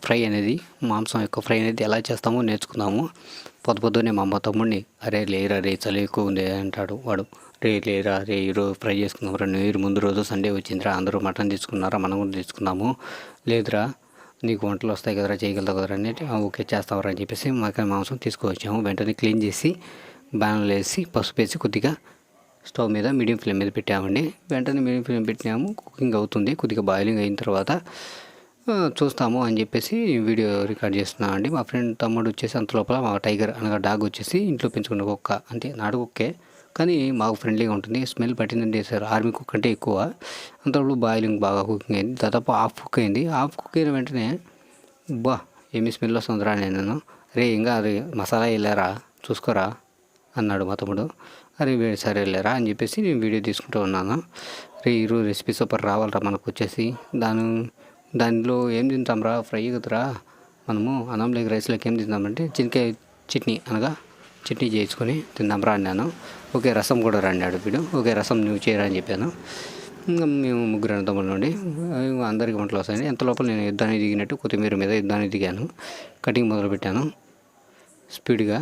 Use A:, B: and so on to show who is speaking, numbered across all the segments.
A: Fry అనేది మాంసం యొక్క ఫ్రై అనేది ఎలా చేస్తామో నేర్చుకుందాము. పొద్దున్నే మా తమ్ముడిని అరే లేరా రే చలి ఎక్కువ ఉంది అంటాడు వాడు. రే లేరా రే ఈరోజు ఫ్రై చేసుకుందాం రా, న్యూ ఇయర్ ముందు రోజు సండే వచ్చిందిరా, అందరూ మటన్ తెచ్చుకున్నారా, మనం కూడా తెచ్చుకుందాము. లేదురా నీకు వంటలు వస్తాయి కదరా, చేయగలుగుతావు కదరా అనేది ఓకే చేస్తావరా అని చెప్పేసి మాంసం తీసుకువచ్చాము. వెంటనే క్లీన్ చేసి బాణలు వేసి పసుపు వేసి కొద్దిగా స్టవ్ మీద మీడియం ఫ్లేమ్ మీద పెట్టామండి. వెంటనే మీడియం ఫ్లేమ్ పెట్టినాము, కుకింగ్ అవుతుంది. కొద్దిగా బాయిలింగ్ అయిన తర్వాత చూస్తాము అని చెప్పేసి వీడియో రికార్డ్ చేస్తున్నాను అండి. మా ఫ్రెండ్ తమ్ముడు వచ్చేసి అంత లోపల మా టైగర్ అనగా డాగ్ వచ్చేసి ఇంట్లో పెంచుకున్న కుక్క, అంటే నాటు కుక్కే కానీ మాకు ఫ్రెండ్లీగా ఉంటుంది. స్మెల్ పట్టిందంటే సార్ ఆర్మీ కుక్ అంటే ఎక్కువ. అంతప్పుడు బాయిలింగ్ బాగా కుకింగ్ అయింది, దాదాపు హాఫ్ కుక్ అయింది. హాఫ్ కుక్ అయిన వెంటనే బా ఏమి స్మెల్ వస్తుందిరా నేను, రే ఇంకా అది మసాలా వెళ్ళారా చూసుకోరా అన్నాడు మా తమ్ముడు. అరే సరే వెళ్ళారా అని చెప్పేసి నేను వీడియో తీసుకుంటూ ఉన్నాను. రే ఈరోజు రెసిపీ సూపర్ రావాలరా మనకు వచ్చేసి, దానిలో ఏం తింటాంరా ఫ్రై కదరా, మనము అన్నంలోకి రైస్లోకి ఏం తిందామంటే చింతకాయ చట్నీ అనగా చట్నీ చేసుకొని తిందాంరా అన్నాను. ఓకే రసం కూడా అన్నాడు వీడు. ఓకే రసం నువ్వు చేయరా అని చెప్పాను. ఇంకా మేము ముగ్గురు తమ్ముడు నుండి అందరికీ వంటలు వస్తాయండి. ఎంత లోపల నేను యుద్ధానికి దిగినట్టు కొత్తిమీర మీద యుద్ధానికి దిగాను. కటింగ్ మొదలుపెట్టాను స్పీడ్గా,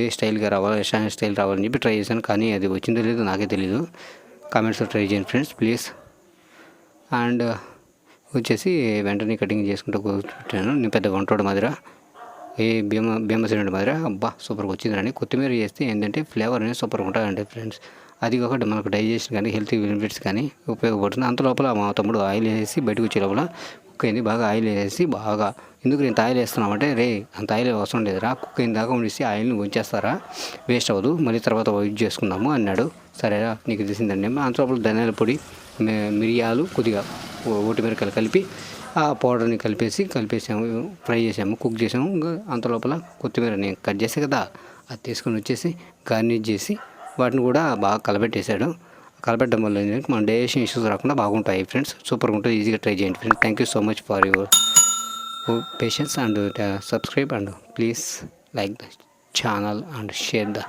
A: ఏ స్టైల్గా రావాలి, రెస్టారెంట్ స్టైల్ రావాలని చెప్పి ట్రై చేశాను. కానీ అది వచ్చిందో లేదో నాకే తెలీదు. కామెంట్స్లో ట్రై చేయండి ఫ్రెండ్స్ ప్లీజ్. అండ్ వచ్చేసి వెంటనే కటింగ్ చేసుకుంటూ కూర్చుంటాను. నేను పెద్ద వంటోడు మాదిర, ఏ భీమసేనుడి మాదిర అబ్బా సూపర్గా వచ్చిందండి. కొత్తిమీర చేస్తే ఏంటంటే ఫ్లేవర్ అనేది సూపర్గా ఉంటుందండి ఫ్రెండ్స్. అది కాకుండా మనకు డైజెషన్ కానీ హెల్త్ బెనిఫిట్స్ కానీ ఉపయోగపడుతుంది. అంత లోపల మా తమ్ముడు ఆయిల్ వేసి బయటకు వచ్చే లోపల కుక్ అయింది. బాగా ఆయిల్ వేసి బాగా, ఎందుకు నేను ఆయిల్ వేస్తున్నామంటే రే అంత ఆయిల్ అవసరం లేదురా, కుక్ అయిన దాకా ఉండిసి ఆయిల్ని ఉంచేస్తారా, వేస్ట్ అవ్వదు, మళ్ళీ తర్వాత యూజ్ చేసుకుందాము అన్నాడు. సరేరా నీకు తెలిసిందండి. అంత లోపల ధనియాల పొడి, మిరియాలు, కొద్దిగా ఒటిమిరకాయలు కలిపి ఆ పౌడర్ని కలిపేసాము, ఫ్రై చేసాము, కుక్ చేసాము. అంత లోపల కొత్తిమీర నేను కట్ చేసే కదా అది తీసుకొని వచ్చేసి గార్నిష్ చేసి వాటిని కూడా బాగా కలబెట్టేశాడు. కలబెట్టడం వల్ల మన డైజెషన్ ఇష్యూస్ రాకుండా బాగుంటాయి ఫ్రెండ్స్. సూపర్గా ఉంటుంది, ఈజీగా ట్రై చేయండి friends. Thank you so much for your patience and subscribe and please like the channel and share the